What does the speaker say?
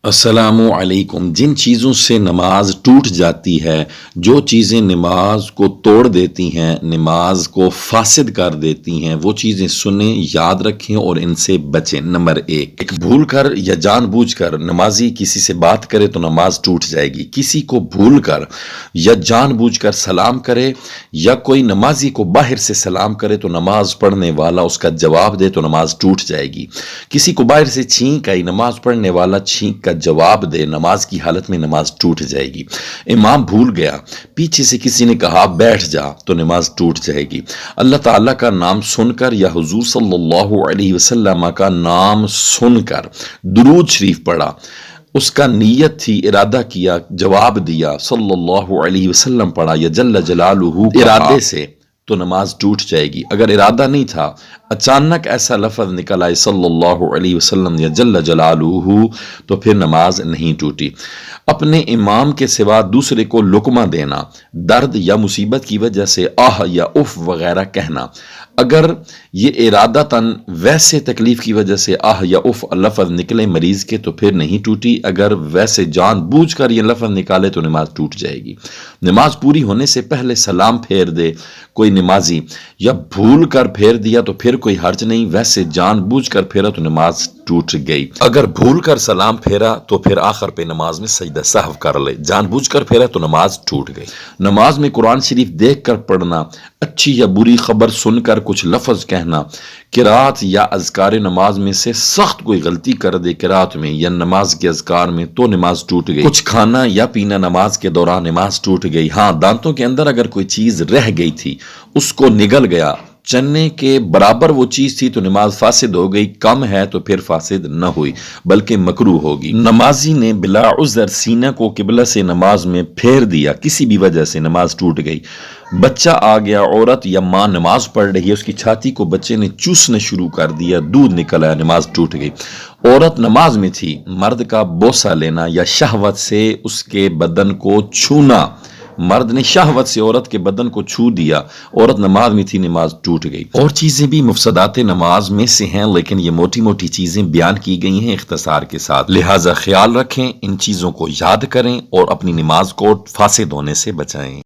السلام علیکم۔ جن چیزوں سے نماز ٹوٹ جاتی ہے، جو چیزیں نماز کو توڑ دیتی ہیں، نماز کو فاسد کر دیتی ہیں، وہ چیزیں سنیں، یاد رکھیں اور ان سے بچیں۔ نمبر ایک، بھول کر یا جان بوجھ کر نمازی کسی سے بات کرے تو نماز ٹوٹ جائے گی۔ کسی کو بھول کر یا جان بوجھ کر سلام کرے یا کوئی نمازی کو باہر سے سلام کرے تو نماز پڑھنے والا اس کا جواب دے تو نماز ٹوٹ جائے گی۔ کسی کو باہر سے چھینک آئی، نماز پڑھنے والا چھینک کا جواب دے، نماز کی حالت میں نماز ٹوٹ جائے گی۔ امام بھول گیا، پیچھے سے کسی نے کہا بیٹھ جا تو نماز ٹوٹ جائے گی۔ اللہ تعالیٰ کا نام سن کر یا حضور صلی اللہ علیہ وسلم کا نام سن کر درود شریف پڑھا، اس کا نیت تھی، ارادہ کیا، جواب دیا، صلی اللہ علیہ وسلم پڑھا یا جل جلالہ ارادے سے، تو نماز ٹوٹ جائے گی۔ اگر ارادہ نہیں تھا، اچانک ایسا لفظ نکل آئے صلی اللہ علیہ وسلم یا جل جلالہ، تو پھر نماز نہیں ٹوٹی۔ اپنے امام کے سوا دوسرے کو لقمہ دینا، درد یا مصیبت کی وجہ سے آہ یا اف وغیرہ کہنا، اگر یہ ارادتاً ویسے تکلیف کی وجہ سے آہ یا اف لفظ نکلے مریض کے تو پھر نہیں ٹوٹی۔ اگر ویسے جان بوجھ کر یہ لفظ نکالے تو نماز ٹوٹ جائے گی۔ نماز پوری ہونے سے پہلے سلام پھیر دے کوئی نمازی، یا بھول کر پھیر دیا تو پھر کوئی حرج نہیں، ویسے جان بوجھ کر پھیرا تو نماز ٹوٹ گئی۔ اگر بھول کر سلام پھیرا تو پھر آخر پہ نماز میں سجدہ سہو کر لے، جان بوجھ کر پھیرا تو نماز ٹوٹ گئی۔ نماز میں قرآن شریف دیکھ کر پڑھنا، اچھی یا بری خبر سن کر کچھ لفظ کہنا، قرات یا اذکار نماز میں سے سخت کوئی غلطی کر دے قرات میں یا نماز کے اذکار میں تو نماز ٹوٹ گئی۔ کچھ کھانا یا پینا نماز کے دوران نماز ٹوٹ گئی۔ ہاں، دانتوں کے اندر اگر کوئی چیز رہ گئی تھی، اس کو نگل گیا، چنے کے برابر وہ چیز تھی تو نماز فاسد ہو گئی، کم ہے تو پھر فاسد نہ ہوئی بلکہ مکروہ ہوگی۔ نمازی نے بلا عذر سینہ کو قبلہ سے نماز میں پھیر دیا، کسی بھی وجہ سے نماز ٹوٹ گئی۔ بچہ آ گیا، عورت یا ماں نماز پڑھ رہی ہے، اس کی چھاتی کو بچے نے چوسنا شروع کر دیا، دودھ نکل آیا، نماز ٹوٹ گئی۔ عورت نماز میں تھی، مرد کا بوسہ لینا یا شہوت سے اس کے بدن کو چھونا، مرد نے شہوت سے عورت کے بدن کو چھو دیا، عورت نماز میں تھی، نماز ٹوٹ گئی۔ اور چیزیں بھی مفسدات نماز میں سے ہیں، لیکن یہ موٹی موٹی چیزیں بیان کی گئی ہیں اختصار کے ساتھ، لہٰذا خیال رکھیں، ان چیزوں کو یاد کریں اور اپنی نماز کو فاسد ہونے سے بچائیں۔